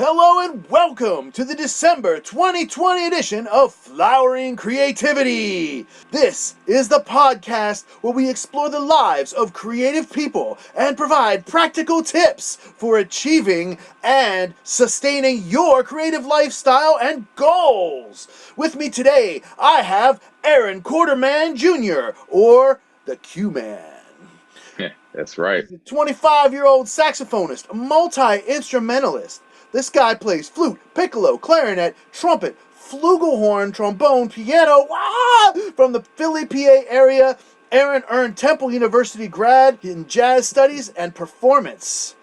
Hello and welcome to the December 2020 edition of Flowering Creativity. This is the podcast where we explore the lives of creative people and provide practical tips for achieving and sustaining your creative lifestyle and goals. With me today, I have Aaron Quarterman Jr., or the Qman. Yeah, that's right. He's a 25-year-old saxophonist, multi-instrumentalist. This guy plays flute, piccolo, clarinet, trumpet, flugelhorn, trombone, piano. From the Philly, PA area, Aaron earned Temple University grad in jazz studies and performance.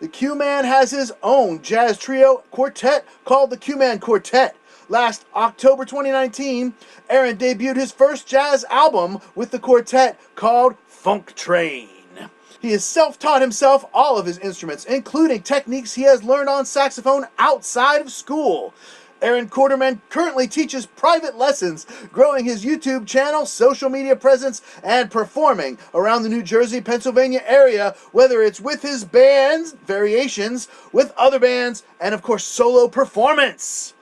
The Qman has his own jazz trio quartet called the Qman Quartet. Last October 2019, Aaron debuted his first jazz album with the quartet called Funk Train. He has self-taught himself all of his instruments, including techniques he has learned on saxophone outside of school. Aaron Quarterman currently teaches private lessons, growing his YouTube channel, social media presence, and performing around the New Jersey, Pennsylvania area, whether it's with his bands, variations, with other bands, and of course solo performance.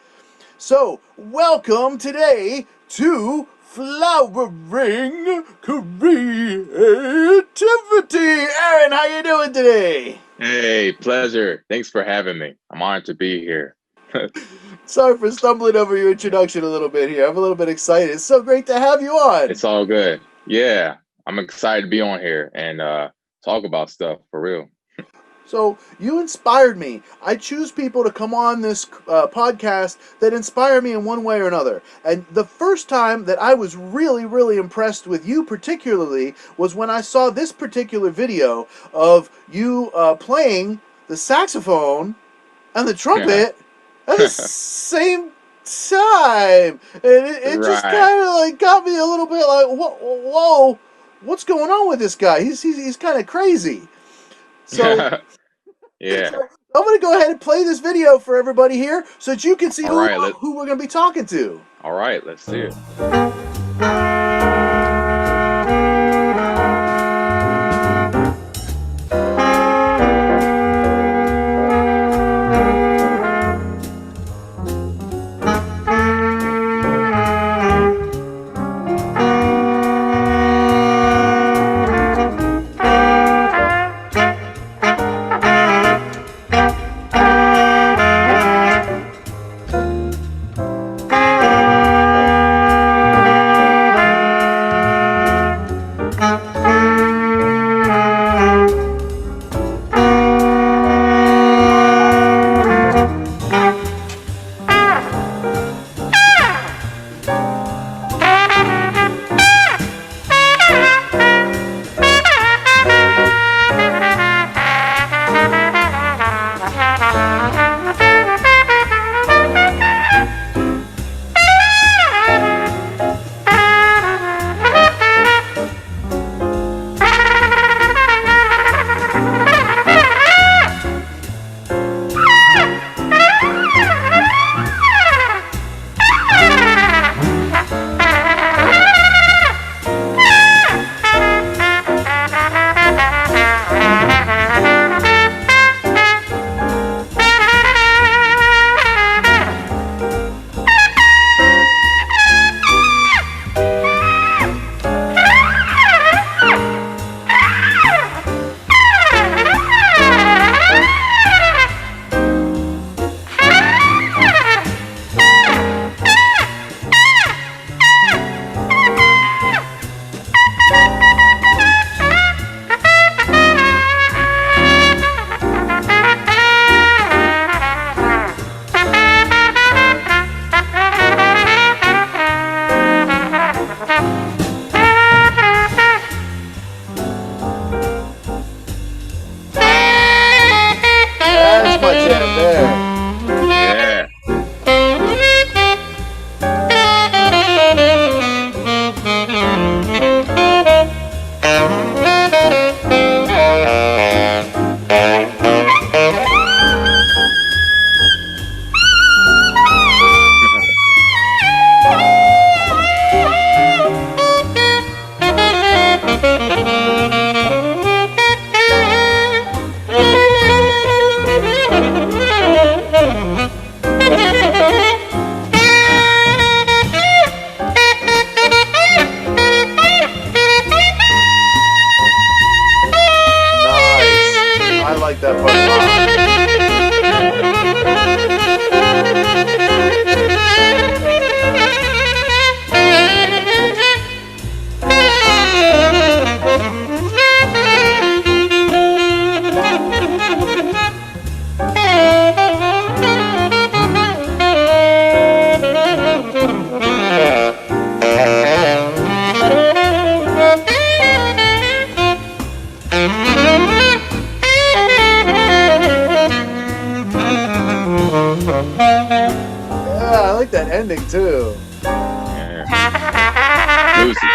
So, welcome today to Flowering Creativity. Aaron, how you doing today? Hey, pleasure. Thanks for having me. I'm honored to be here. Sorry for stumbling over your introduction a little bit here. I'm a little bit excited. It's so great to have you on. It's all good. Yeah, I'm excited to be on here and talk about stuff for real. So you inspired me. I choose people to come on this podcast that inspire me in one way or another. And the first time that I was really, really impressed with you particularly was when I saw this particular video of you playing the saxophone and the trumpet at the same time. And it just kind of like got me a little bit like, whoa, what's going on with this guy? He's kind of crazy. So... Yeah. So I'm going to go ahead and play this video for everybody here so that you can see who we're going to be talking to. All right, let's see it. too. Yeah. Lucy.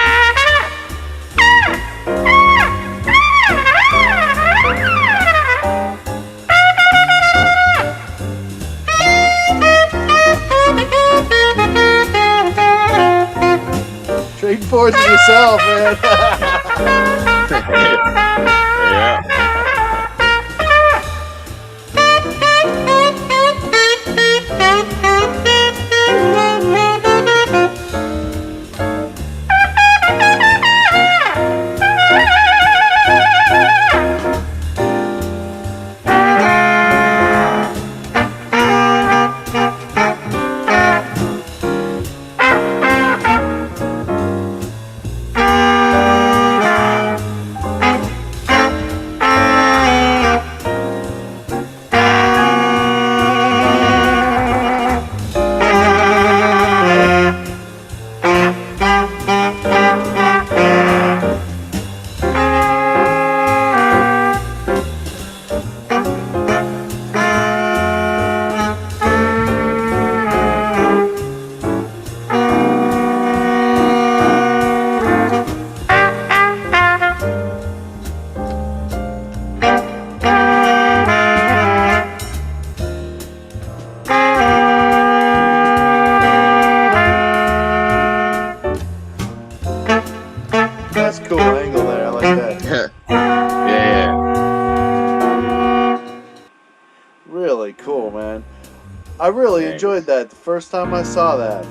Trading forces yourself, man. Yeah. That's cool angle there. I like that. Yeah. Really cool, man. I really Thanks. enjoyed that the first time I saw that.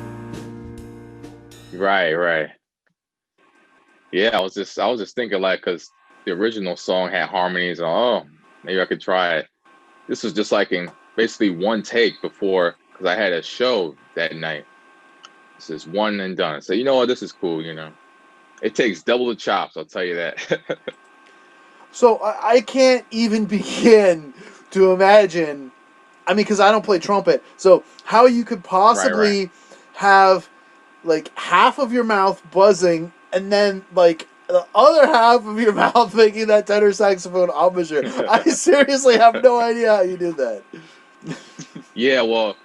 Right. Yeah, I was just thinking like, cause the original song had harmonies. And, oh, maybe I could try it. This was just like in basically one take before, cause I had a show that night. This is one and done. So you know what? This is cool. You know, it takes double the chops. I'll tell you that. So I can't even begin to imagine. I mean, because I don't play trumpet, so how you could possibly have like half of your mouth buzzing and then like the other half of your mouth making that tenor saxophone embouchure. I seriously have no idea how you did that. Yeah, well,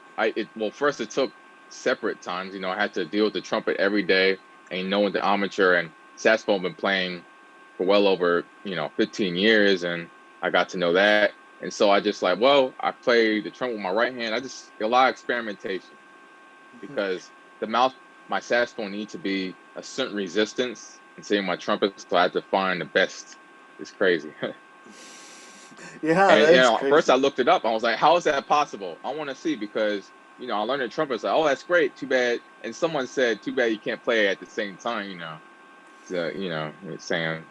first it took separate times. You know, I had to deal with the trumpet every day, and knowing the amateur and saxophone, been playing for well over 15 years, and I got to know that. And so I just like, well, I play the trumpet with my right hand. I just a lot of experimentation because my saxophone needs to be a certain resistance, and same my trumpet, so I had to find the best. It's crazy. Yeah, And that's first crazy. I looked it up. I was like, how is that possible? I want to see because I learned the trumpet. It's like, oh, that's great. Too bad. And someone said, too bad you can't play at the same time. So it's saying.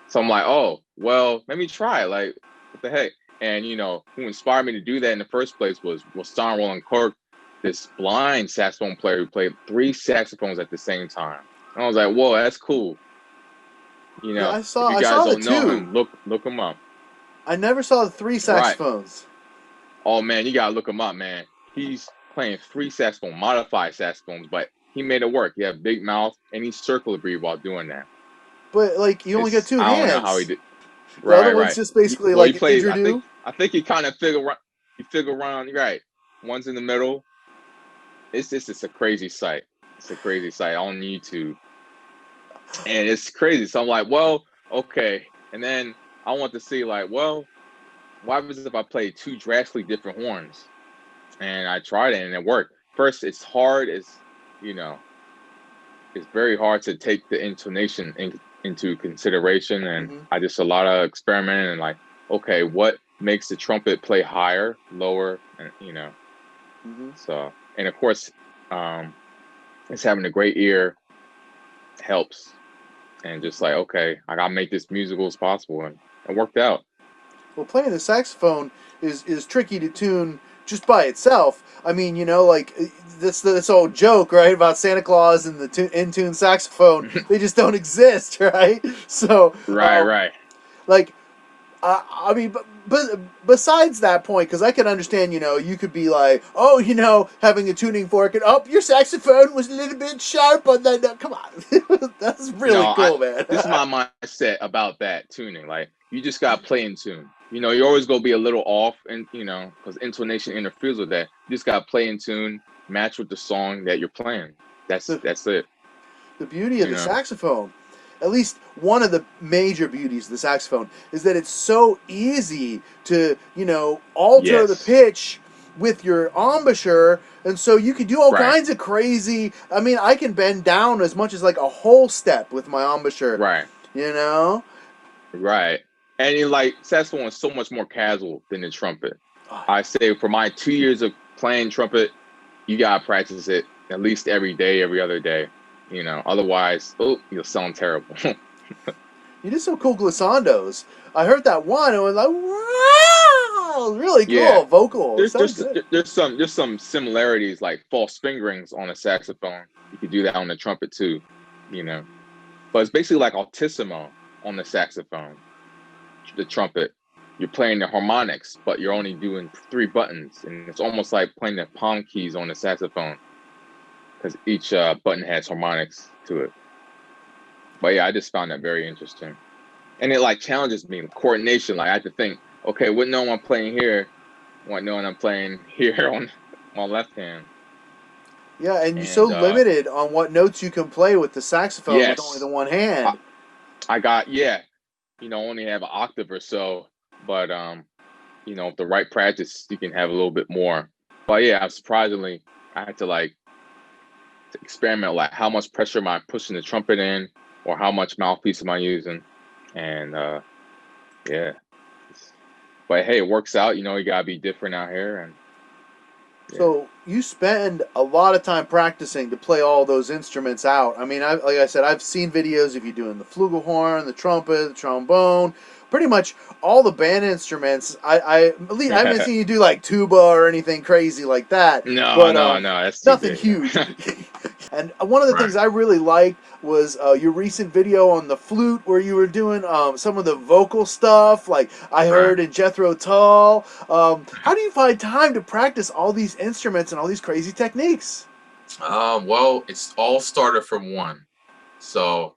So I'm like, oh, well, let me try. Like, what the heck? And who inspired me to do that in the first place was Stan Roland Kirk, this blind saxophone player who played 3 saxophones at the same time. And I was like, whoa, that's cool. Yeah, I If you saw guys the don't know two. him, look him up. I never saw the 3 Right. saxophones. Oh man, you gotta look him up, man. He's playing 3 saxophone, modified saxophones, but he made it work. He had a big mouth and he circle breathe while doing that. But like you only got 2 I don't know how he hands. did. The other Right, one's right. just basically Well, he like a plays. didgeridoo. I think he kind of figure around. Right, one's in the middle. It's a crazy sight. It's a crazy sight on YouTube, and it's crazy. So I'm like, well, okay. And then I want to see like, well, what happens if I play 2 drastically different horns? And I tried it and it worked. First, it's hard. It's very hard to take the intonation into consideration. And I just a lot of experimenting and like, okay, what makes the trumpet play higher, lower, and So, and of course, it's having a great ear helps. And just like, okay, I gotta make this musical as possible, and it worked out. Well, playing the saxophone is tricky to tune just by itself. I mean, like this old joke, right, about Santa Claus and the in-tune saxophone. They just don't exist, right? So, Right. like, I mean, but besides that point, because I can understand, you could be like, oh, having a tuning fork, and your saxophone was a little bit sharp on that. No, come on, that's really cool, man. This is my mindset about that tuning. Like, you just gotta play in tune. You're always gonna be a little off, and because intonation interferes with that. You just gotta play in tune, match with the song that you're playing. That's The, it. the beauty of You the know. saxophone, at least one of the major beauties of the saxophone, is that it's so easy to, alter the Yes. pitch with your embouchure, and so you can do all Right. kinds of crazy. I mean, I can bend down as much as like a whole step with my embouchure. Right. You know. Right. And like saxophone is so much more casual than the trumpet. Oh, I say for my 2 years of playing trumpet, you gotta practice it at least every day, every other day. Otherwise, you'll sound terrible. you did some cool glissandos. I heard that one. It was like, wow, really Yeah. cool vocal. It There's sounded there's good. there's some similarities like false fingerings on a saxophone. You could do that on the trumpet too, you know. But it's basically like altissimo on the saxophone, the trumpet. You're playing the harmonics, but you're only doing 3 buttons, and it's almost like playing the palm keys on the saxophone because each button has harmonics to it. But yeah, I just found that very interesting, and it like challenges me coordination. Like I have to think, okay, what note am I playing here? What note I'm playing here on my left hand? Yeah, and you're so And limited on what notes you can play with the saxophone with only yes, the one I, hand. I got only have an octave or so, but with the right practice, you can have a little bit more. But yeah, surprisingly, I had to like to experiment, like how much pressure am I pushing the trumpet in, or how much mouthpiece am I using, and yeah. But hey, it works out. You gotta be different out here, and yeah. So you spend a lot of time practicing to play all those instruments out. I mean, like I said, I've seen videos of you doing the flugelhorn, the trumpet, the trombone, pretty much all the band instruments. At least I haven't seen you do like tuba or anything crazy like that, No, but no, no, that's too nothing big. huge. And one of the Right. things I really liked was your recent video on the flute where you were doing some of the vocal stuff, like I Right. heard in Jethro Tull. How do you find time to practice all these instruments and all these crazy techniques? Well, it's all started from one. So,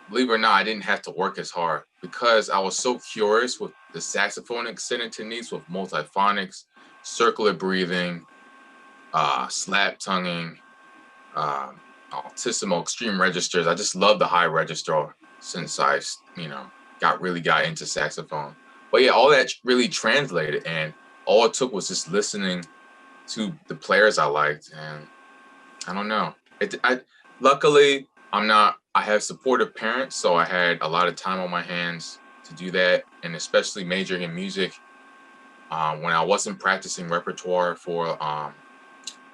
believe it or not, I didn't have to work as hard because I was so curious with the saxophone extended techniques with multiphonics, circular breathing, slap tonguing, altissimo, extreme registers. I just love the high register since got into saxophone. But yeah, all that really translated, and all it took was just listening to the players I liked, and I don't know. Luckily, I have supportive parents, so I had a lot of time on my hands to do that, and especially majoring in music. When I wasn't practicing repertoire for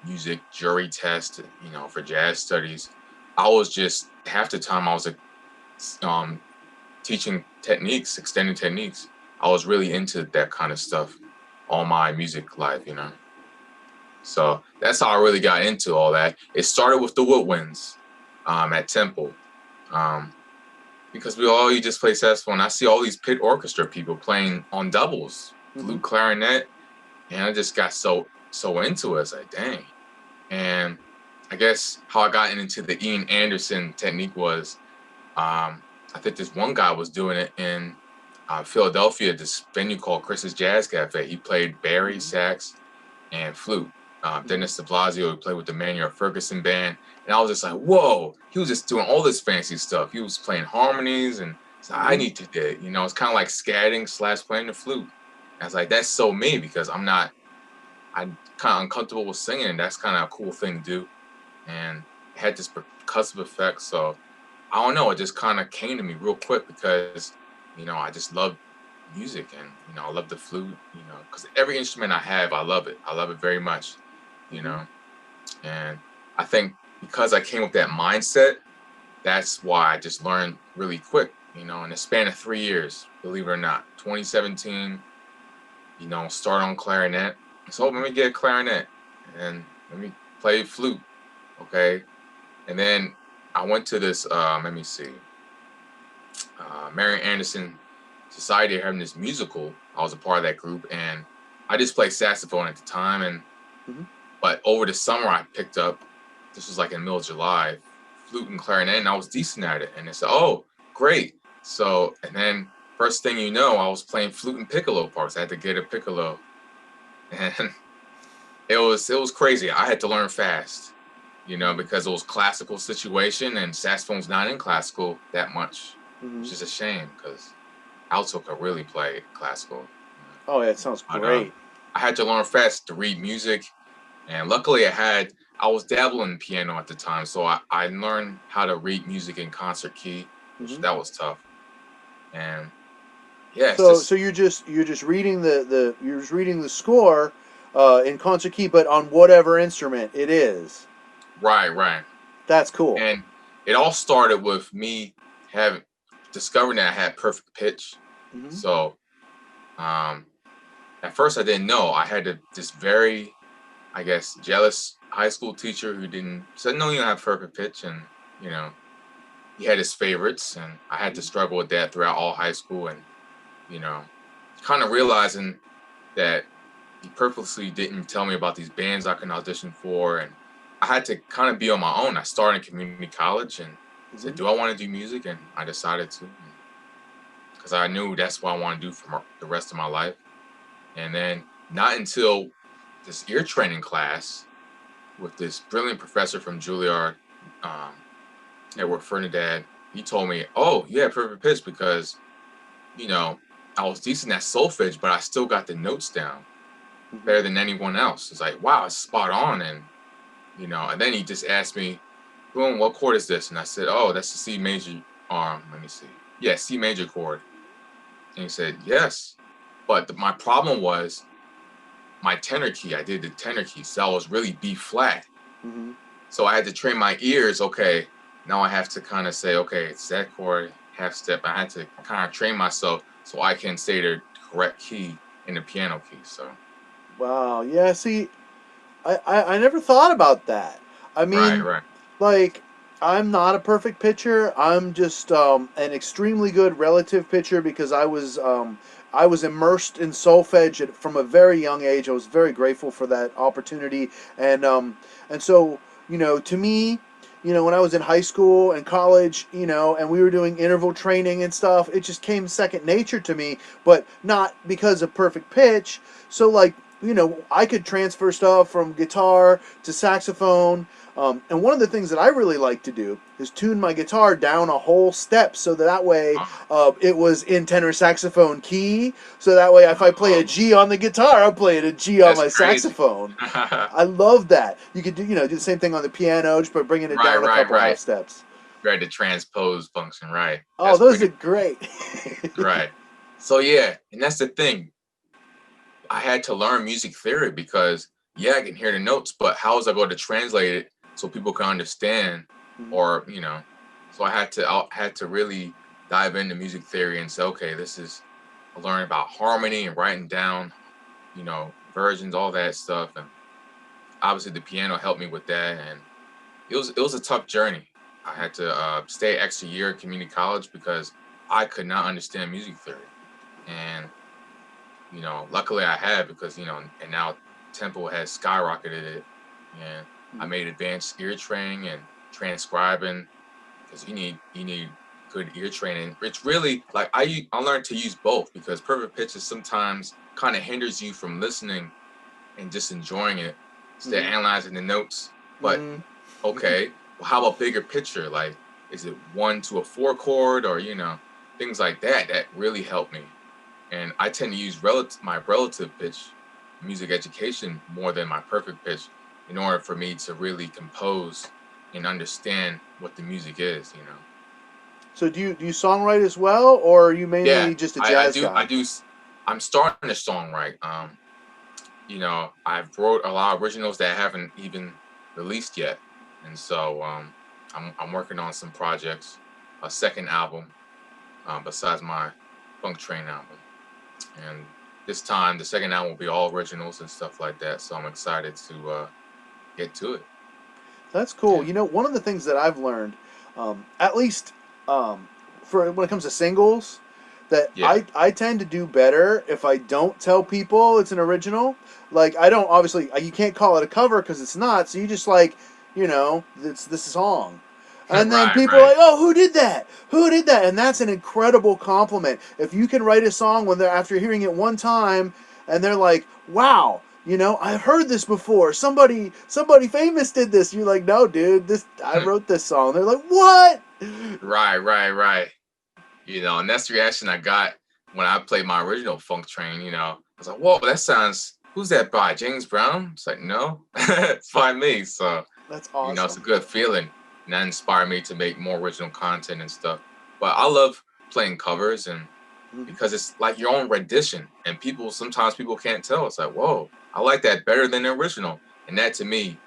music jury test, for jazz studies, I was just half the time I was um, teaching techniques, extended techniques. I was really into that kind of stuff all my music life. So that's how I really got into all that. It started with the woodwinds at Temple, because you just play saxophone. I see all these pit orchestra people playing on doubles, flute, clarinet, and I just got so into it. I was like, dang. And I guess how I got into the Ian Anderson technique was, I think this one guy was doing it in Philadelphia, this venue called Chris's Jazz Cafe. He played Barry sax and flute. Dennis de Blasio, who played with the Manuel Ferguson band. And I was just like, whoa, he was just doing all this fancy stuff. He was playing harmonies, and so I need to do it. It's kind of like scatting / playing the flute. And I was like, that's so me, because I'm kind of uncomfortable with singing, and that's kind of a cool thing to do. And it had this percussive effect. So I don't know, it just kind of came to me real quick because, I just love music, and, I love the flute, because every instrument I have, I love it. I love it very much. And I think because I came with that mindset, that's why I just learned really quick, in the span of 3 years, believe it or not. 2017, start on clarinet. So let me get a clarinet, and let me play flute, okay? And then I went to this, let me see, Mary Anderson Society having this musical. I was a part of that group, and I just played saxophone at the time, and but over the summer I picked up, this was like in the middle of July, flute and clarinet, and I was decent at it. And they said, oh, great. So, and then first thing you know, I was playing flute and piccolo parts. I had to get a piccolo. And it was crazy. I had to learn fast, because it was classical situation, and saxophone's not in classical that much, which is a shame because alto could really play classical. Oh, yeah, it sounds But great. I had to learn fast to read music, and luckily I was dabbling in piano at the time, so I learned how to read music in concert key, which that was tough. And yeah, it's So just you're just reading the score in concert key, but on whatever instrument it is. right. That's cool. And it all started with me having discovering that I had perfect pitch. So at first I didn't know. I had this very, I guess, jealous high school teacher who said, no, you don't have perfect pitch. And, he had his favorites, and I had to struggle with that throughout all high school. And, kind of realizing that he purposely didn't tell me about these bands I can audition for. And I had to kind of be on my own. I started in community college and said, do I want to do music? And I decided to, because I knew that's what I want to do for the rest of my life. And then not until this ear training class with this brilliant professor from Juilliard, Edward Fernandad, he told me, oh, you have perfect pitch because, I was decent at solfege, but I still got the notes down better than anyone else. It's like, wow, it's spot on. And, and then he just asked me, boom, what chord is this? And I said, oh, that's the C major arm. Let me see. Yeah, C major chord. And he said, yes. But my problem was my tenor key. I did the tenor key. So I was really B flat. So I had to train my ears. Okay, now I have to kind of say, okay, it's that chord, half step. I had to kind of train myself so I can say the correct key in the piano key. So. Wow. Yeah. See, I never thought about that. I mean, Right. like, I'm not a perfect pitcher. I'm just an extremely good relative pitcher because I was immersed in solfege from a very young age. I was very grateful for that opportunity, and so to me, when I was in high school and college, and we were doing interval training and stuff, it just came second nature to me, but not because of perfect pitch. So like, I could transfer stuff from guitar to saxophone. And one of the things that I really like to do is tune my guitar down a whole step so that way it was in tenor saxophone key. So that way if I play a G on the guitar, I'll play it a G on my saxophone. I love that. You could do the same thing on the piano, just by bringing it down a couple half steps. Right, the transpose function, right. Oh, those are great. Right. So yeah, and that's the thing. I had to learn music theory because I can hear the notes, but how was I going to translate it so people can understand? Or so I had to really dive into music theory and say, okay, this is learning about harmony and writing down versions, all that stuff. And obviously the piano helped me with that, and it was a tough journey. I had to stay an extra year at community college because I could not understand music theory. And luckily I had, because and now tempo has skyrocketed it, and I made advanced ear training and transcribing, because you need good ear training. It's really like I learned to use both, because perfect pitches sometimes kind of hinders you from listening and just enjoying it instead of analyzing the notes. But okay, well, how about bigger picture? Like, is it 1 to a 4 chord, or things like that really helped me. And I tend to use my relative pitch music education more than my perfect pitch in order for me to really compose and understand what the music is, So do you songwrite as well, or are you mainly just a jazz guy? I do. I'm starting to songwrite. I've wrote a lot of originals that haven't even released yet, and so I'm working on some projects, a second album, besides my Funk Train album. And this time, the second album will be all originals and stuff like that. So I'm excited to get to it. That's cool. Yeah. One of the things that I've learned, at least for when it comes to singles, that I tend to do better if I don't tell people it's an original. Like, I don't, obviously, you can't call it a cover because it's not. So you just it's this song. And then people are like, oh, who did that? Who did that? And that's an incredible compliment. If you can write a song when they're, after hearing it one time, and they're like, wow, you know, I've heard this before. Somebody famous did this. You're like, no, dude, I wrote this song. They're like, what? Right. You know, and that's the reaction I got when I played my original Funk Train. You know, I was like, whoa, that sounds. Who's that by? James Brown? It's like, no, it's by me. So, That's you know, it's a awesome. good feeling, and that inspired me to make more original content and stuff. But I love playing covers, and because it's like your own rendition, and sometimes people can't tell. It's like, whoa, I like that better than the original, and that to me,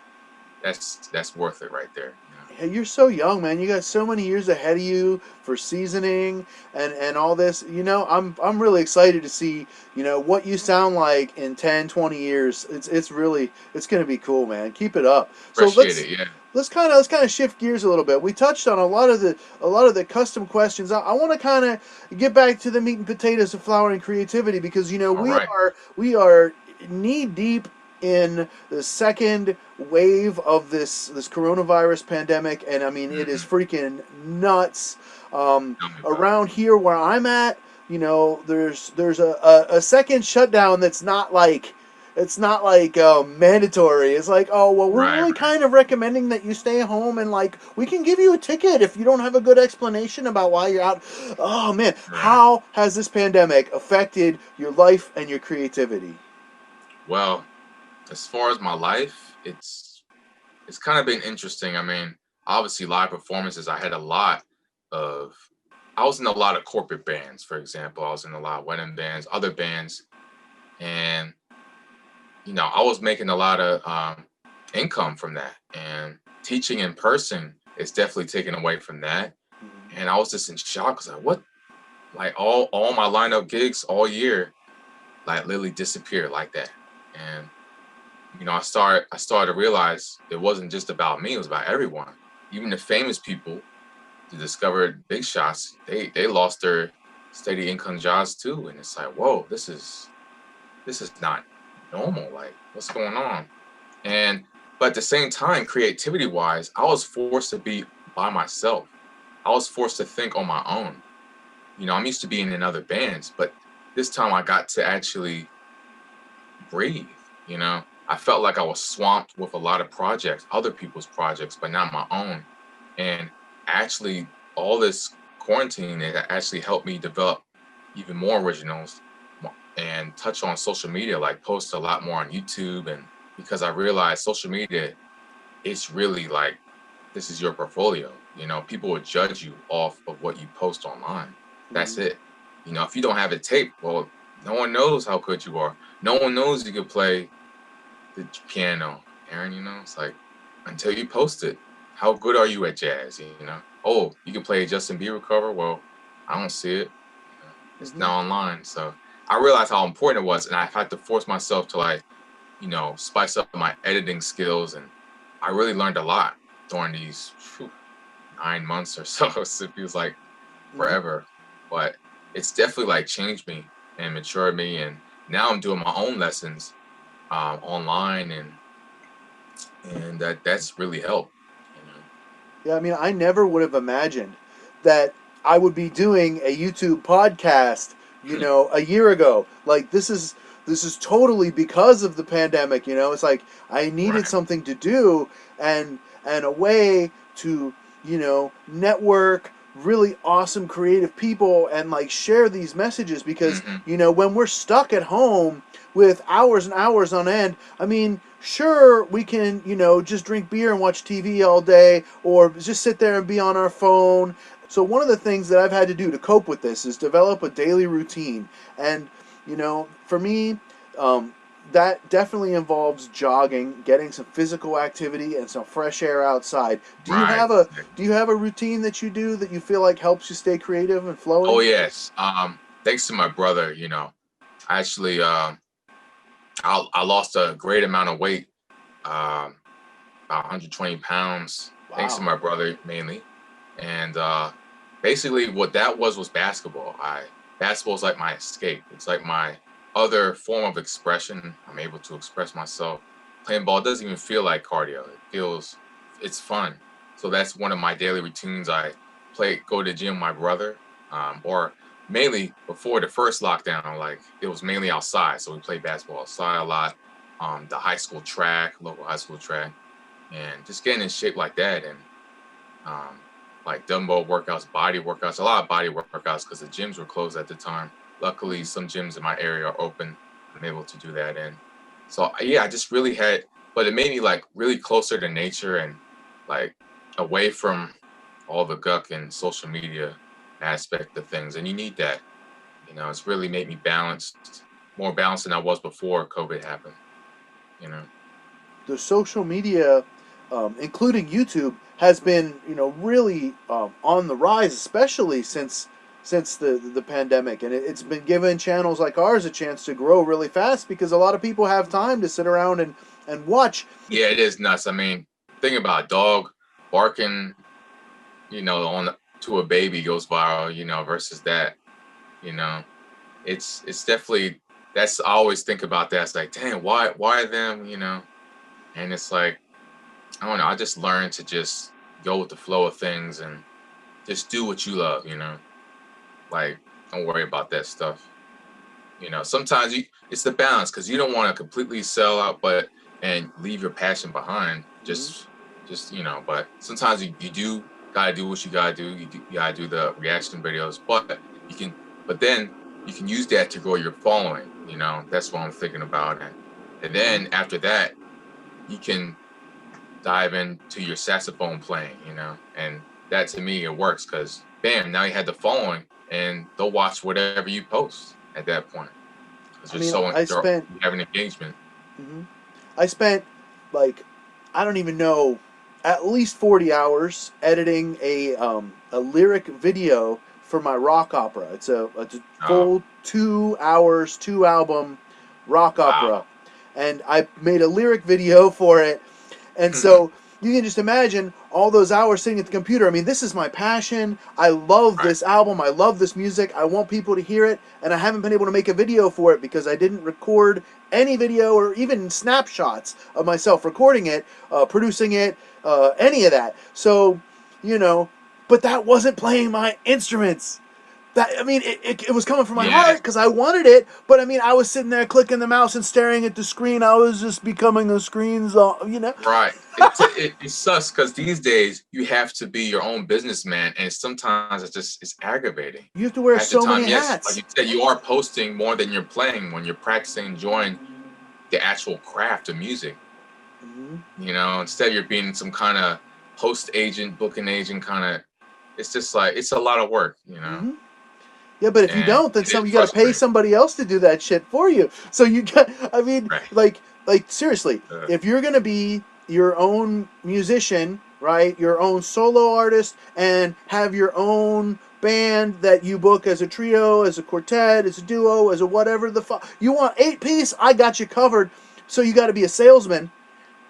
that's worth it right there. You know? Hey, you're so young, man. You got so many years ahead of you for seasoning and all this. You know, I'm really excited to see, you know, what you sound like in 10, 20 years. It's really it's going to be cool, man. Keep it up. So Appreciate it. Yeah. let's kind of shift gears a little bit. We touched on a lot of the custom questions. I want to kind of get back to the meat and potatoes of flowering creativity because you know All right. we are knee deep in the second wave of this coronavirus pandemic, and I mean it is freaking nuts. Tell me about it. Around here where I'm at, you know, there's a second shutdown that's not like it's not like mandatory. It's like, oh well, we're Right. really kind of recommending that you stay home, and like we can give you a ticket if you don't have a good explanation about why you're out. Oh man, Right. how has this pandemic affected your life and your creativity? Well, as far as my life, it's kind of been interesting. I mean, obviously live performances, of I was in a lot of corporate bands, for example. I was in a lot of wedding bands, other bands, and you know, I was making a lot of income from that. And teaching in person is definitely taken away from that. And I was just in shock because like, what? Like all my lineup gigs all year, like literally disappeared like that. And you know, I started to realize it wasn't just about me; it was about everyone. Even the famous people, the discovered big shots, they lost their steady income jobs too. And it's like, whoa, this is not normal. Like, what's going on? And but at the same time, creativity wise, I was forced to be by myself. I was forced to think on my own. You know, I'm used to being in other bands, but this time I got to actually breathe. You know, I felt like I was swamped with a lot of projects, other people's projects, but not my own. And actually, all this quarantine it actually helped me develop even more originals and touch on social media, like post a lot more on YouTube. And because I realized social media, it's really like this is your portfolio. You know, people will judge you off of what you post online. That's Mhm. it. You know, if you don't have it taped, well, no one knows how good you are. No one knows you can play the piano, Aaron. You know, it's like until you post it, how good are you at jazz? You know, oh, you can play a Justin Bieber cover. Well, I don't see it. You know, it's Mhm. now online. So I realized how important it was, and I had to force myself to like, you know, spice up my editing skills, and I really learned a lot during these 9 months or so. So it feels like Mhm. forever, but it's definitely like changed me and matured me, and now I'm doing my own lessons online, and that's really helped. You know, Yeah, I mean, I never would have imagined that I would be doing a YouTube podcast, you know, a year ago. Like this is totally because of the pandemic, you know. It's like I needed right? something to do and a way to, you know, network really awesome creative people and like share these messages because, Hmm. you know, when we're stuck at home with hours and hours on end, I mean, sure we can, you know, just drink beer and watch TV all day or just sit there and be on our phone. So one of the things that I've had to do to cope with this is develop a daily routine. And you know, for me, um, that definitely involves jogging, getting some physical activity and some fresh air outside. Right. Do you have a routine that you do that you feel like helps you stay creative and Oh flowing? yes. Thanks to my brother, you know, I actually I lost a great amount of weight, um, about 120 pounds, thanks to Wow. my brother mainly. And basically, what that was basketball. Basketball is like my escape. It's like my other form of expression. I'm able to express myself. Playing ball doesn't even feel like cardio. It's fun. So that's one of my daily routines. I go to the gym with my brother, or mainly before the first lockdown. Like it was mainly outside, so we played basketball outside a lot. the high school track, local high school track, and just getting in shape like that, and like dumbbell workouts, body workouts, a lot of body workouts because the gyms were closed at the time. Luckily, some gyms in my area are open. I'm able to do that, and so yeah, I just really had, but it made me like really closer to nature and like away from all the guck and social media aspect of things, and you need that. You know, it's really made me balanced, more balanced than I was before COVID happened. You know. The social media, including YouTube, has been really on the rise, especially since the pandemic, and it's been giving channels like ours a chance to grow really fast because a lot of people have time to sit around and watch. Yeah, it is nuts. I mean, think about a dog barking, on to a baby goes viral, versus that, you know. It's definitely, that's, I always think about that. It's like, damn, why them, And it's like, I don't know, I just learned to just go with the flow of things and just do what you love, Like, don't worry about that stuff. Sometimes it's the balance because you don't want to completely sell out, and leave your passion behind. Just but sometimes you do gotta do what you gotta do. You gotta do the reaction videos, but then you can use that to grow your following. That's what I'm thinking about, and then after that, you can dive into your saxophone playing. And that to me it works because bam, now you had the following, and they'll watch whatever you post at that point. I mean, You have an engagement. I spent like, I don't even know, at least 40 hours editing a lyric video for my rock opera. It's a full 2 hours, 2 album rock opera, and I made a lyric video for it. And so you can just imagine all those hours sitting at the computer. I mean, this is my passion. I love this album. I love this music. I want people to hear it. And I haven't been able to make a video for it because I didn't record any video or even snapshots of myself recording it, producing it, any of that. So, but that wasn't playing my instruments. It was coming from my heart because I wanted it, but I mean, I was sitting there clicking the mouse and staring at the screen. I was just becoming the screen's, Right. It sucks because these days you have to be your own businessman, and sometimes it's aggravating. You have to wear At the so time, many yes, hats. like you said, you are posting more than you're playing when you're practicing, enjoying the actual craft of music. Instead you're being some kind of host agent, booking agent kind of. It's just like it's a lot of work. Yeah, but if you don't, then you got to pay somebody else to do that shit for you. So you got, I mean, right. like seriously, if you're gonna be your own musician, right, your own solo artist, and have your own band that you book as a trio, as a quartet, as a duo, as a whatever the fuck you want, 8-piece, I got you covered. So you got to be a salesman,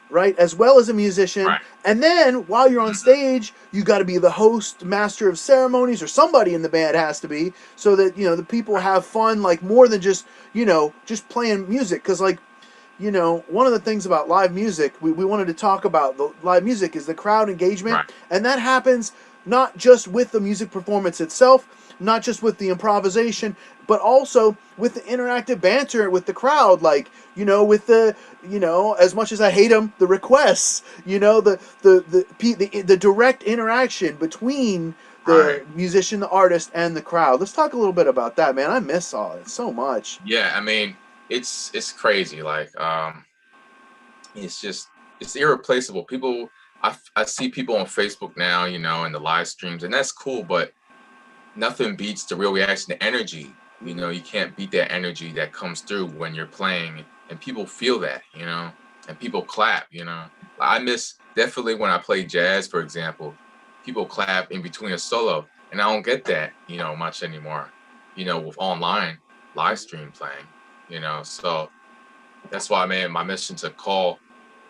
right, as well as a musician, right. And then while you're on stage, you got to be the host, master of ceremonies, or somebody in the band has to be, so that the people have fun, like more than just just playing music. Because like one of the things about live music, we wanted to talk about the live music is the crowd engagement, and that happens not just with the music performance itself, not just with the improvisation, but also with the interactive banter with the crowd, like with the as much as I hate them, the requests, the direct interaction between the musician, the artist, and the crowd. Let's talk a little bit about that, man. I miss all it so much. Yeah, I mean, it's crazy. Like, it's irreplaceable. People, I see people on Facebook now, in the live streams, and that's cool, but nothing beats the real reaction, the energy. You can't beat that energy that comes through when you're playing, and people feel that, and people clap. I miss definitely when I play jazz, for example, people clap in between a solo, and I don't get that, much anymore, with online live stream playing, so that's why I made my mission to call.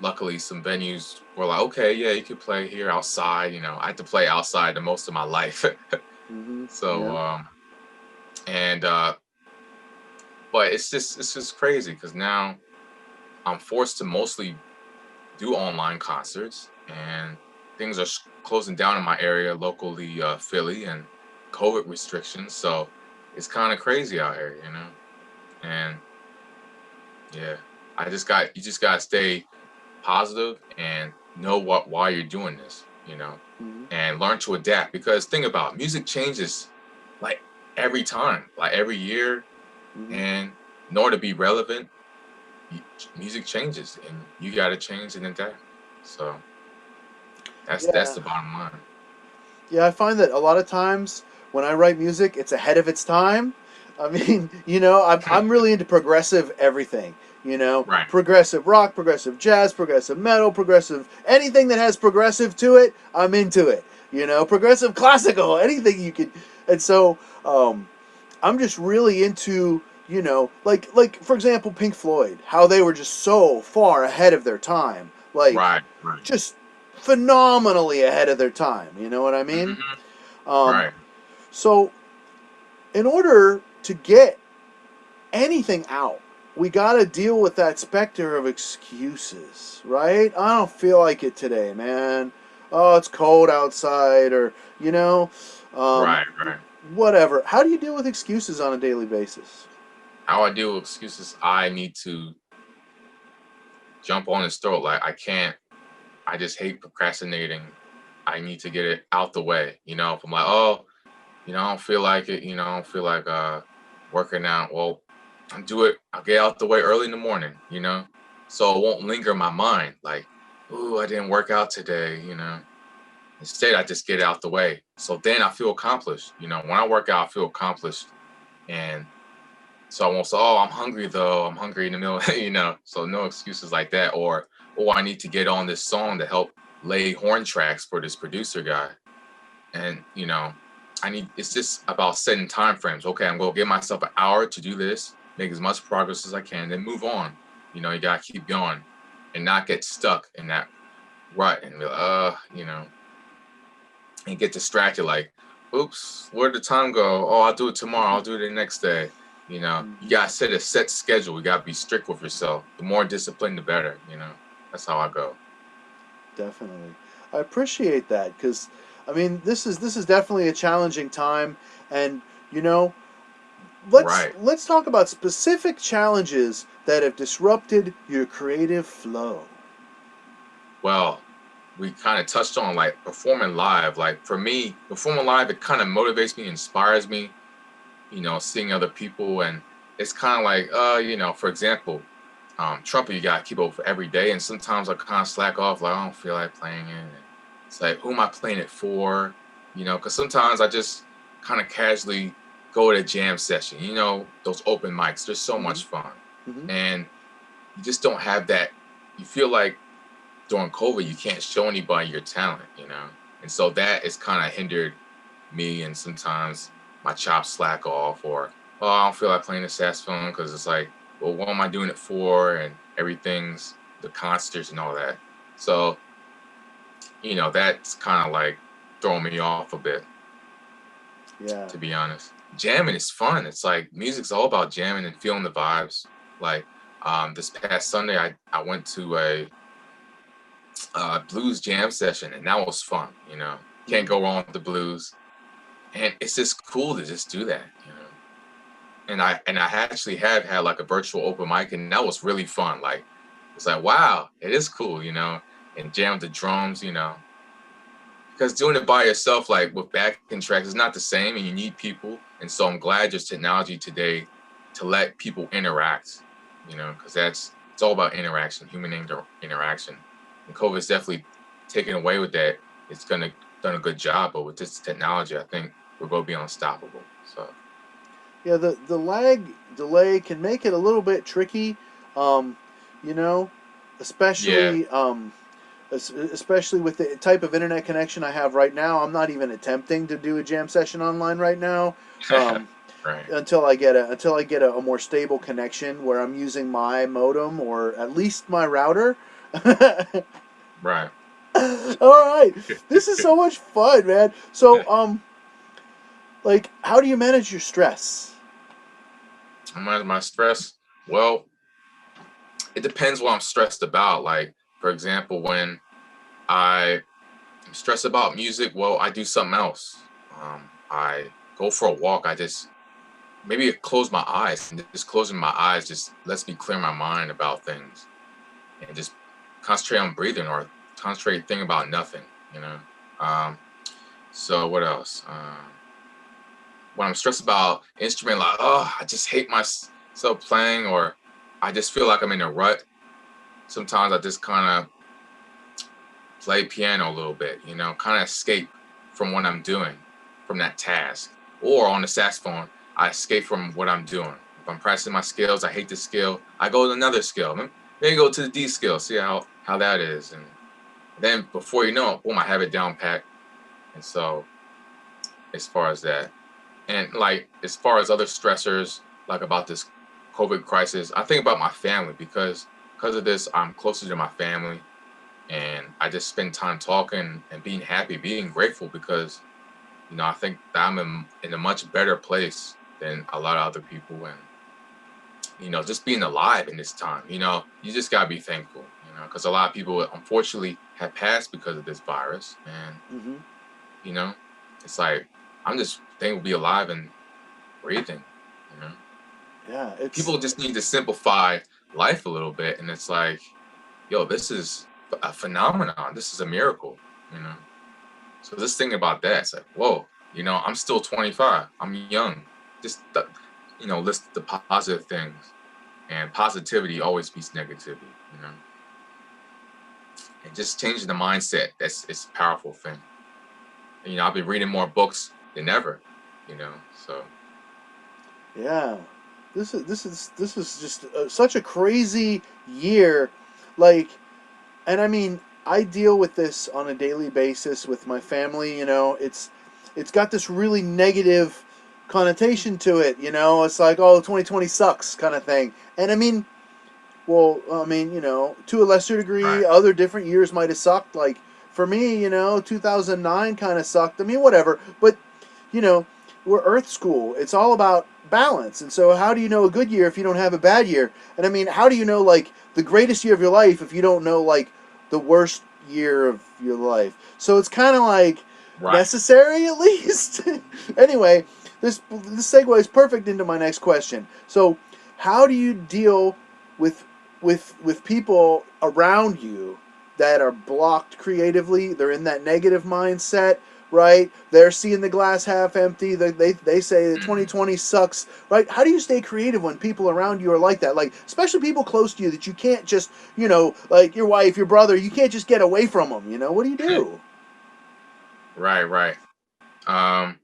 Luckily, some venues were like, okay, yeah, you could play here outside. I had to play outside the most of my life. So, and but it's just crazy because now I'm forced to mostly do online concerts, and things are closing down in my area locally, Philly, and COVID restrictions. So it's kind of crazy out here, and yeah. you just gotta stay positive and know why you're doing this, Mhm. and learn to adapt. Because think about it, music changes like every time, like every year, Mhm. and in order to be relevant, music changes, and you gotta change and adapt. So that's Yeah. the bottom line. Yeah, I find that a lot of times when I write music, it's ahead of its time. I mean, I'm really into progressive everything. Right. Progressive rock, progressive jazz, progressive metal, progressive anything that has progressive to it, I'm into it. Progressive classical, anything you could. And so, I'm just really into like for example, Pink Floyd, how they were just so far ahead of their time, like Right. Right. just phenomenally ahead of their time. You know what I mean? Hmm. Um, Right. so, in order to get anything out, we got to deal with that specter of excuses, right? I don't feel like it today, man. Oh, it's cold outside, or, um, Right. Right. whatever. How do you deal with excuses on a daily basis? How I deal with excuses, I need to jump on his throat. Like, I just hate procrastinating. I need to get it out the way. If I'm like, oh, I don't feel like it, I don't feel like working out. Well, I'll get out the way early in the morning, so it won't linger in my mind like, ooh, I didn't work out today. Instead, I just get it out the way. So then I feel accomplished. When I work out, I feel accomplished. And so I won't say, oh, I'm hungry though. I'm hungry in the middle, So no excuses like that. Or, oh, I need to get on this song to help lay horn tracks for this producer guy. And, it's just about setting time frames. Okay, I'm going to give myself an hour to do this, make as much progress as I can, then move on. You got to keep going and not get stuck in that rut and be like, and get distracted like, oops, where'd the time go? Oh, I'll do it tomorrow. I'll do it the next day. You Mhm. got to set a set schedule. You got to be strict with yourself. The more disciplined, the better. That's how I go. Definitely. I appreciate that because, I mean, this is definitely a challenging time, and you know, let's Right. let's talk about specific challenges that have disrupted your creative flow. Well, we kind of touched on like performing live. Like for me, performing live, it kind of motivates me, inspires me, seeing other people. And it's kind of like, for example, trumpet, you got to keep up for every day. And sometimes I kind of slack off, like, I don't feel like playing it. And it's like, who am I playing it for? Because sometimes I just kind of casually go to a jam session, those open mics, they're so Hmm. much fun. Hmm. And you just don't have that. You feel like during COVID, you can't show anybody your talent. And so that has kind of hindered me. And sometimes my chops slack off, or, oh, I don't feel like playing the saxophone because it's like, well, what am I doing it for? And everything's the concerts and all that. So, that's kind of like throwing me off a bit, Yeah. to be honest. Jamming is fun. It's like music's all about jamming and feeling the vibes. Like this past Sunday, I went to a blues jam session, and that was fun. Can't Hmm. go wrong with the blues, and it's just cool to just do that. And I actually have had like a virtual open mic, and that was really fun. Like it's like, wow, it is cool. And jam the drums. Because doing it by yourself, like with backing tracks, is not the same, and you need people. And so I'm glad there's technology today to let people interact. Because it's all about interaction, human interaction. And COVID's definitely taken away with that. It's gonna done a good job, but with this technology, I think we're gonna be unstoppable. So Yeah. The lag delay can make it a little bit tricky. Um, you know, yeah, especially especially with the type of internet connection I have right now. I'm not even attempting to do a jam session online right now. Um, right, until I get a more stable connection where I'm using my modem or at least my router. right. All right, this is so much fun, man. So, like, how do you manage your stress? My stress. Well, it depends what I'm stressed about. Like, for example, when I'm stressed about music, well, I do something else. I go for a walk. I just maybe close my eyes, and just closing my eyes just lets me clear my mind about things and just concentrate on breathing or concentrate thinking about nothing, you know. Um, so what else? When I'm stressed about instrument, like, oh, I just hate myself playing, or I just feel like I'm in a rut. Sometimes I just kind of play piano a little bit, you know, kind of escape from what I'm doing, from that task. Or on the saxophone, I escape from what I'm doing. If I'm practicing my skills, I hate the skill, I go to another skill. Then go to the D skill, see how that is. And then before you know it, boom, I have it down pat. And so as far as that. And like as far as other stressors, like about this COVID crisis, I think about my family because of this, I'm closer to my family, and I just spend time talking and being happy, being grateful because you know I think that I'm in a much better place than a lot of other people, and you know just being alive in this time, you know you just gotta be thankful, you know, because a lot of people unfortunately have passed because of this virus, and Mm-hmm. you know it's like I'm just thankful to be alive and breathing, you know. Yeah, it's People just need to simplify life a little bit, and it's like, yo, this is a phenomenon, this is a miracle, you know. So just thinking about that, it's like, whoa, you know, I'm still 25, I'm young. Just you know, list the positive things, and positivity always beats negativity, you know. And just changing the mindset, that's it's a powerful thing. And, you know, I've been reading more books than ever, you know. So yeah. This is just such a crazy year, like, and I mean, I deal with this on a daily basis with my family. You know, it's got this really negative connotation to it. You know, it's like, oh, 2020 sucks kind of thing. And I mean, well, I mean, you know, to a lesser degree, right, other different years might have sucked. Like for me, you know, 2009 kind of sucked. I mean, whatever. But you know, we're Earth School. It's all about balance. And so, how do you know a good year if you don't have a bad year? And I mean, how do you know like the greatest year of your life if you don't know like the worst year of your life? So it's kind of like right. necessary at least. Anyway, this segues perfect into my next question. So, how do you deal with with people around you that are blocked creatively? They're in that negative mindset, right? They're seeing the glass half empty. They say that Mhm. 2020 sucks, right? How do you stay creative when people around you are like that? Like, especially people close to you that you can't just, you know, like your wife, your brother, you can't just get away from them, you know? What do you do? Right, right. Um,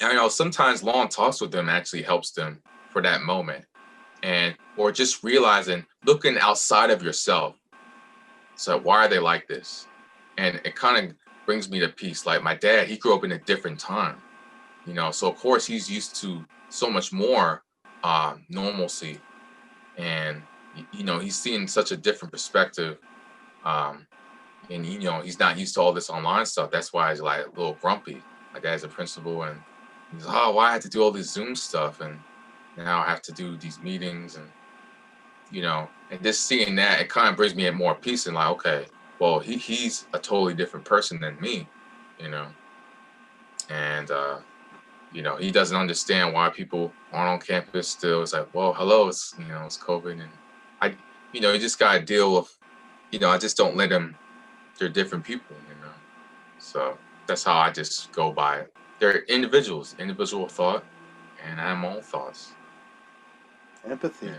and, you know, sometimes long talks with them actually helps them for that moment, and or just realizing, looking outside of yourself. So why are they like this? And it kind of brings me to peace. Like my dad, he grew up in a different time, you know, so of course he's used to so much more normalcy, and you know he's seeing such a different perspective. Um, and you know he's not used to all this online stuff. That's why he's like a little grumpy. My dad's a principal, and he's like, oh, why I have to do all this Zoom stuff, and now I have to do these meetings, and you know, and just seeing that, it kind of brings me at more peace and like, okay, well, he's a totally different person than me, you know, and you know, he doesn't understand why people aren't on campus still. It's like, well, hello, it's you know, it's COVID, and I, you know, you just gotta deal with, you know, I just don't let them. They're different people, you know. So that's how I just go by it. They're individuals, individual thought, and I have my own thoughts. Empathy. Yeah,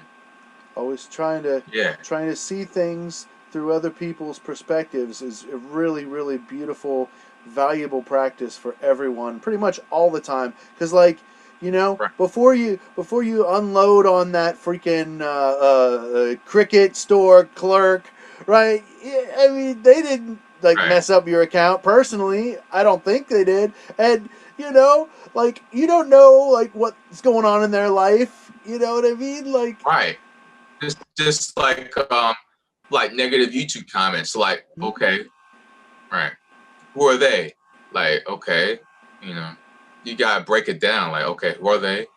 Always yeah, trying to see things through other people's perspectives is a really really beautiful, valuable practice for everyone pretty much all the time, because like, you know, right, before you unload on that freaking cricket store clerk, right? Yeah, I mean, they didn't like right, mess up your account personally. I don't think they did. And you know, like, you don't know like what's going on in their life, you know what I mean? Like, right. Just like negative YouTube comments, like, okay, right, who are they? Like, okay, you know, you gotta break it down. Like, okay, who are they?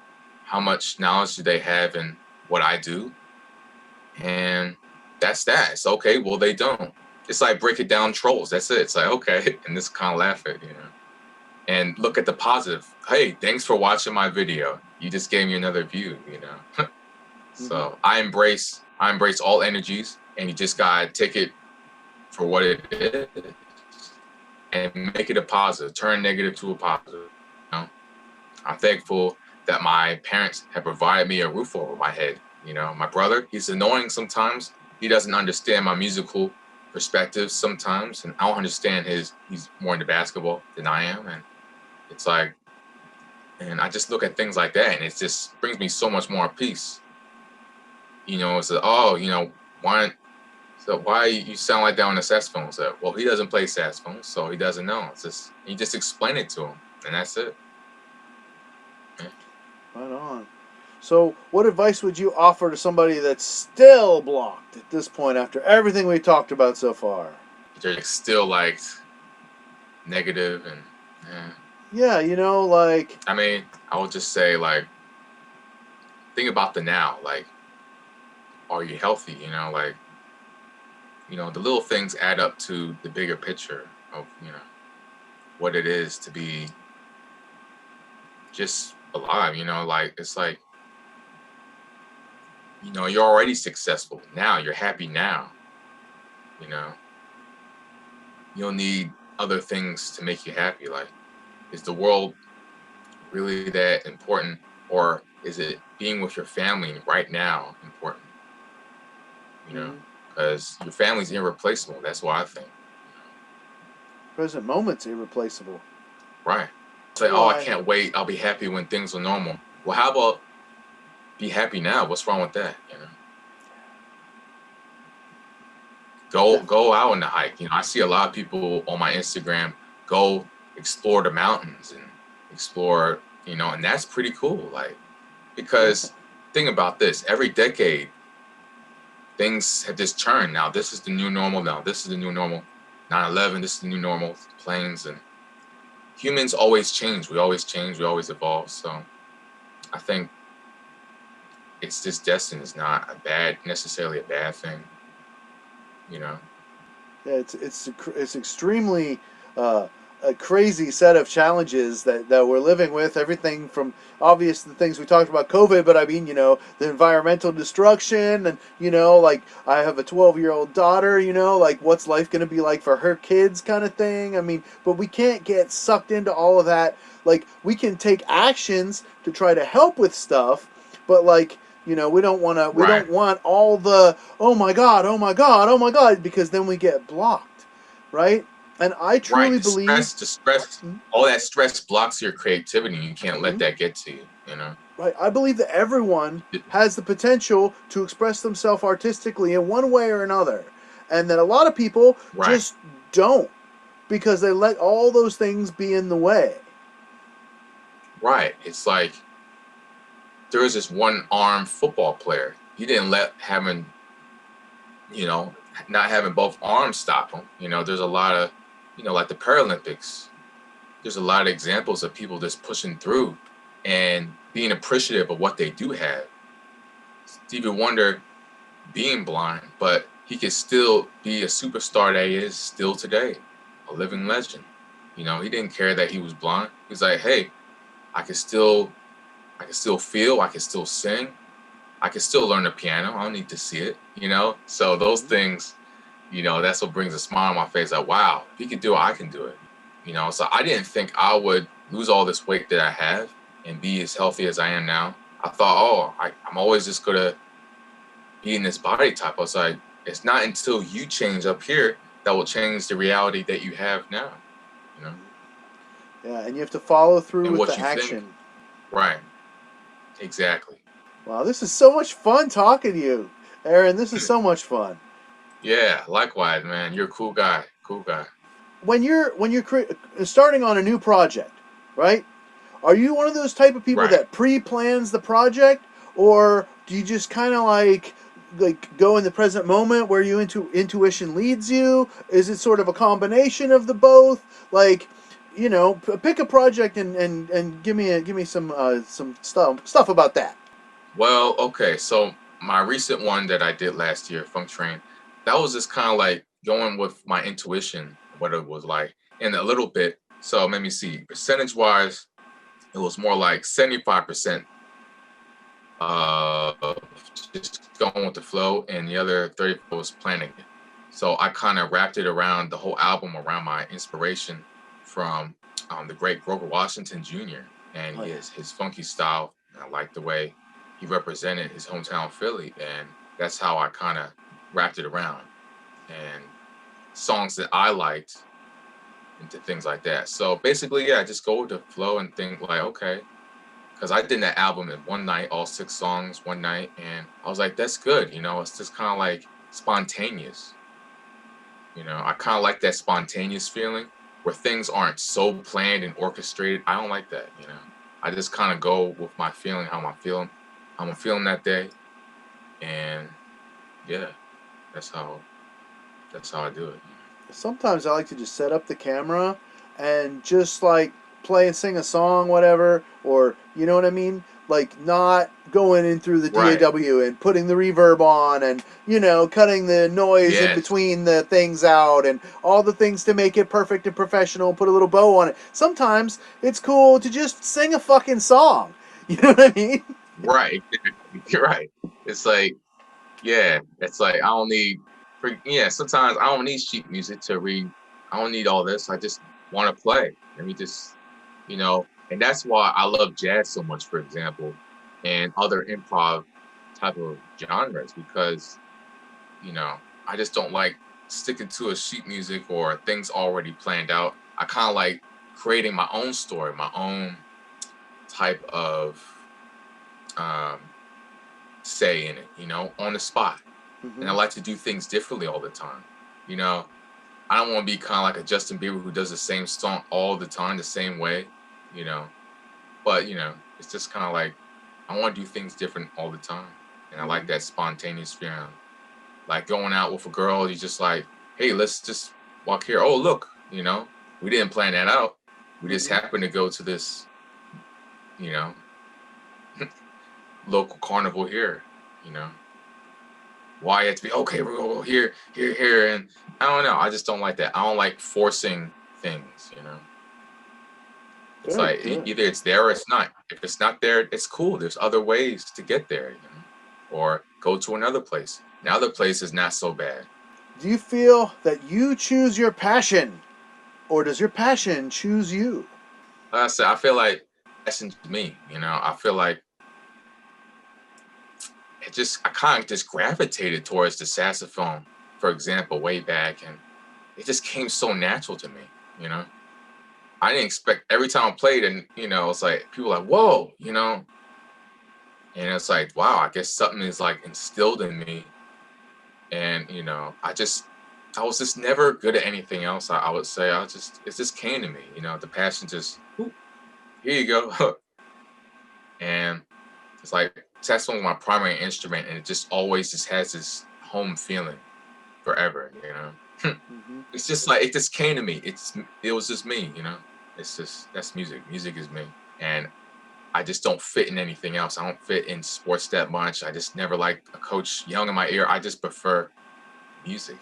How much knowledge do they have in what I do? And that's that. It's okay. Well, they don't. It's like break it down trolls. That's it. It's like, okay, and just kind of laugh at, you know, and look at the positive. Hey, thanks for watching my video. you just gave me another view, you know. So I embrace all energies, and you just gotta take it for what it is and make it a positive. Turn negative to a positive. You know? I'm thankful that my parents have provided me a roof over my head. You know, my brother, he's annoying sometimes. He doesn't understand my musical perspective sometimes, and I don't understand he's more into basketball than I am, and it's like, and I just look at things like that, and it just brings me so much more peace. You know, it's like, oh, you know, why you sound like that on the saxophone? So, well, he doesn't play saxophone, so he doesn't know. It's just, you just explain it to him, and that's it. Yeah. Right on. So, what advice would you offer to somebody that's still blocked at this point after everything we talked about so far? They're still like negative and yeah, you know, like, I mean, I would just say, like, think about the now. Like, are you healthy? You know, like, you know, the little things add up to the bigger picture of, you know, what it is to be just alive. You know, like, it's like, you know, you're already successful now. You're happy now. You know, you don't need other things to make you happy. Like, is the world really that important, or is it being with your family right now important? You know, because your family's irreplaceable. That's what I think. Present moment's irreplaceable. Right. Say, oh, I can't wait. I'll be happy when things are normal. Well, how about be happy now? What's wrong with that? You know, go out on the hike. You know, I see a lot of people on my Instagram go explore the mountains and explore, you know, and that's pretty cool. Like, because think about this, every decade things have just churned. Now this is the new normal. Now this is the new normal. 9/11, this is the new normal. Planes, and humans always change. We always change. We always evolve. So I think it's just destined. It's not necessarily a bad thing. You know. Yeah, it's extremely a crazy set of challenges that we're living with. Everything from obvious the things we talked about COVID, but I mean, you know, the environmental destruction, and you know, like I have a 12-year-old daughter, you know, like what's life going to be like for her kids, kind of thing. I mean, but we can't get sucked into all of that. Like we can take actions to try to help with stuff, but like, you know, we don't want to. We don't want all the oh my god, oh my god, oh my god, because then we get blocked, right? And I truly believe all that stress blocks your creativity. You can't let that get to you. You know. Right. I believe that everyone has the potential to express themselves artistically in one way or another, and that a lot of people just don't because they let all those things be in the way. Right. It's like there was this one-armed football player. He didn't let having, you know, not having both arms stop him. You know, there's a lot of, you know, like the Paralympics, there's a lot of examples of people just pushing through and being appreciative of what they do have. Stevie Wonder being blind, but he could still be a superstar that he is still today, a living legend. You know, he didn't care that he was blind. He's like, hey, I can still feel, I can still sing, I can still learn the piano. I don't need to see it, you know? So those things, you know, that's what brings a smile on my face. Like, wow, if he can do it, I can do it. You know, so I didn't think I would lose all this weight that I have and be as healthy as I am now. I thought, oh, I'm always just going to be in this body type. I was like, it's not until you change up here that will change the reality that you have now, you know? Yeah, and you have to follow through with the action. Think. Right. Exactly. Wow, this is so much fun talking to you, Aaron. This is so much fun. Yeah, likewise, man. You're a cool guy. Cool guy. When you're starting on a new project, right? Are you one of those type of people that pre-plans the project, or do you just kind of like go in the present moment where intuition leads you? Is it sort of a combination of the both? Like, you know, pick a project and give me some stuff about that. Well, okay, so my recent one that I did last year, Funk Train, that was just kind of like going with my intuition, what it was like, and a little bit. So let me see, percentage wise, it was more like 75% of just going with the flow, and the other 30 was planning it. So I kind of wrapped it around the whole album around my inspiration from the great Grover Washington Jr. and his funky style. And I liked the way he represented his hometown Philly, and that's how I kind of wrapped it around. And songs that I liked into things like that. So basically, yeah, just go with the flow and think like, okay, because I did that album in one night, all 6 songs one night, and I was like, that's good. You know, it's just kind of like spontaneous. You know, I kind of like that spontaneous feeling where things aren't so planned and orchestrated. I don't like that. You know, I just kind of go with my feeling, how I'm feeling that day, and yeah, that's how I do it. Sometimes I like to just set up the camera and just like play and sing a song, whatever, or you know what I mean? Like not going in through the Right. DAW and putting the reverb on and, you know, cutting the noise in Yes. between the things out and all the things to make it perfect and professional, put a little bow on it. Sometimes it's cool to just sing a fucking song. You know what I mean? Right. You're right. It's like, yeah, it's like I don't need, sometimes I don't need sheet music to read. I don't need all this. I just want to play. Let me just, you know, and that's why I love jazz so much, for example, and other improv type of genres, because, you know, I just don't like sticking to a sheet music or things already planned out. I kind of like creating my own story, my own type of say in it, you know, on the spot. And I like to do things differently all the time. You know, I don't want to be kind of like a Justin Bieber who does the same song all the time, the same way, you know. But, you know, it's just kind of like I want to do things different all the time. And I like that spontaneous feeling. Like going out with a girl, you just like, hey, let's just walk here. Oh, look, you know, we didn't plan that out. We just happened to go to this, you know, local carnival here, you know. Why it had to be, okay, we're gonna go here, here, here. And I don't know. I just don't like that. I don't like forcing things, you know. It's Very like good. either it's there or it's not. If it's not there, it's cool. There's other ways to get there, you know, or go to another place. Now, other place is not so bad. Do you feel that you choose your passion, or does your passion choose you? Like I said, I feel like passion's me, you know. I feel like I kind of just gravitated towards the saxophone, for example, way back, and it just came so natural to me, you know. I didn't expect every time I played, and you know, it's like people are like, whoa, you know, and it's like, wow, I guess something is like instilled in me, and you know, I was just never good at anything else. I would say it just came to me, you know, the passion just, whoop, here you go, and it's like saxophone was my primary instrument, and it just always just has this home feeling forever, you know. It's just like it just came to me. It was just me, you know. It's just that's music. Music is me, and I just don't fit in anything else. I don't fit in sports that much. I just never liked a coach yelling in my ear. I just prefer music,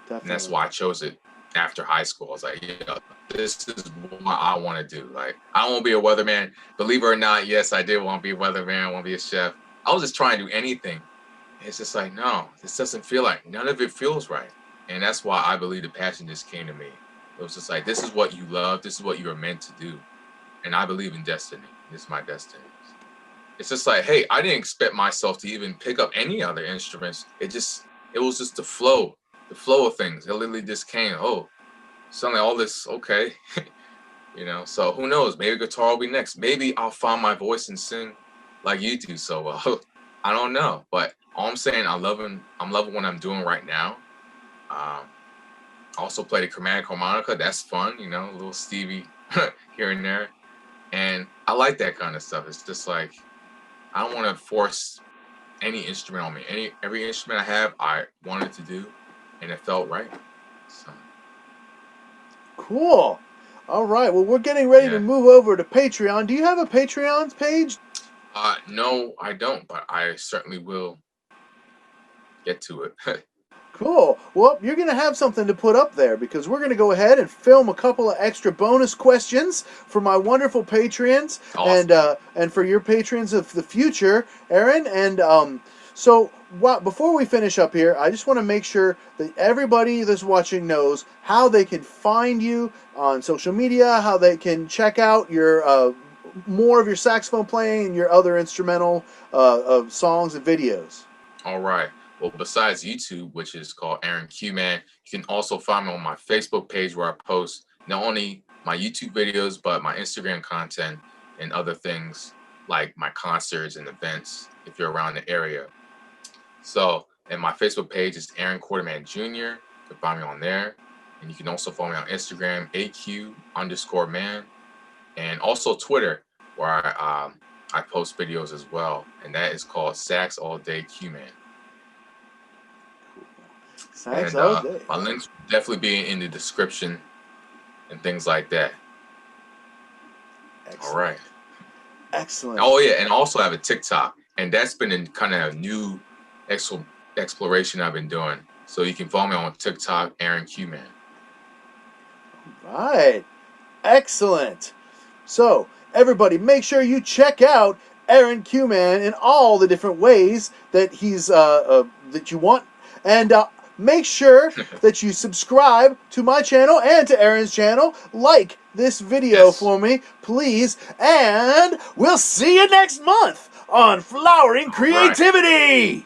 Definitely. and that's why I chose it after high school. I was like, yeah, this is what I want to do. Like, I don't want to be a weatherman. Believe it or not, yes, I did want to be a weatherman. I want to be a chef. I was just trying to do anything. It's just like, no, this doesn't feel like, none of it feels right. And that's why I believe the passion just came to me. It was just like, this is what you love. This is what you are meant to do. And I believe in destiny. This is my destiny. It's just like, hey, I didn't expect myself to even pick up any other instruments. It was just the flow of things. It literally just came, oh, suddenly all this, okay. You know, so who knows? Maybe guitar will be next. Maybe I'll find my voice and sing like you do so well. I don't know. But all I'm saying, I'm loving what I'm doing right now. Also play the chromatic harmonica. That's fun, you know, a little Stevie here and there. And I like that kind of stuff. It's just like I don't want to force any instrument on me. Every instrument I have, I wanted to do, and it felt right. So Cool. All right. Well, we're getting ready to yeah. move over to Patreon. Do you have a Patreon page? No, I don't, but I certainly will get to it. Cool. Well, you're going to have something to put up there because we're going to go ahead and film a couple of extra bonus questions for my wonderful patrons Awesome. and for your patrons of the future, Aaron. And before we finish up here, I just want to make sure that everybody that's watching knows how they can find you on social media, how they can check out your more of your saxophone playing and your other instrumental of songs and videos. All right. Well, besides YouTube, which is called Aaron Qman, you can also find me on my Facebook page where I post not only my YouTube videos, but my Instagram content and other things like my concerts and events if you're around the area. So, and my Facebook page is Aaron Quarterman Jr. You can find me on there. And you can also follow me on Instagram, AQ_man, and also Twitter, where I post videos as well. And that is called Sax All Day Qman. Sax And all day. my links will definitely be in the description and things like that. Excellent. All right. Excellent. Oh yeah, and also I have a TikTok, and that's been a kind of a new exploration I've been doing. So you can follow me on TikTok, Aaron Qman. Right. Excellent. So, everybody, make sure you check out Aaron Qman in all the different ways that he's that you want, and make sure that you subscribe to my channel and to Aaron's channel. Like this video for me, please, and we'll see you next month on Flowering Creativity. Right.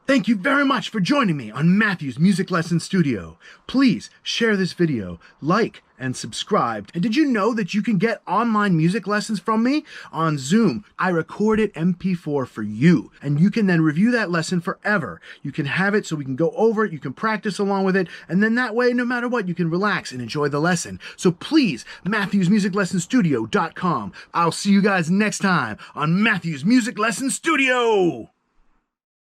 Thank you very much for joining me on Matthew's Music Lesson Studio. Please share this video, like, and subscribe. And did you know that you can get online music lessons from me on Zoom? I recorded MP4 for you, and you can then review that lesson forever. You can have it so we can go over it, you can practice along with it, and then that way, no matter what, you can relax and enjoy the lesson. So please, MatthewsMusicLessonStudio.com. I'll see you guys next time on Matthew's Music Lesson Studio.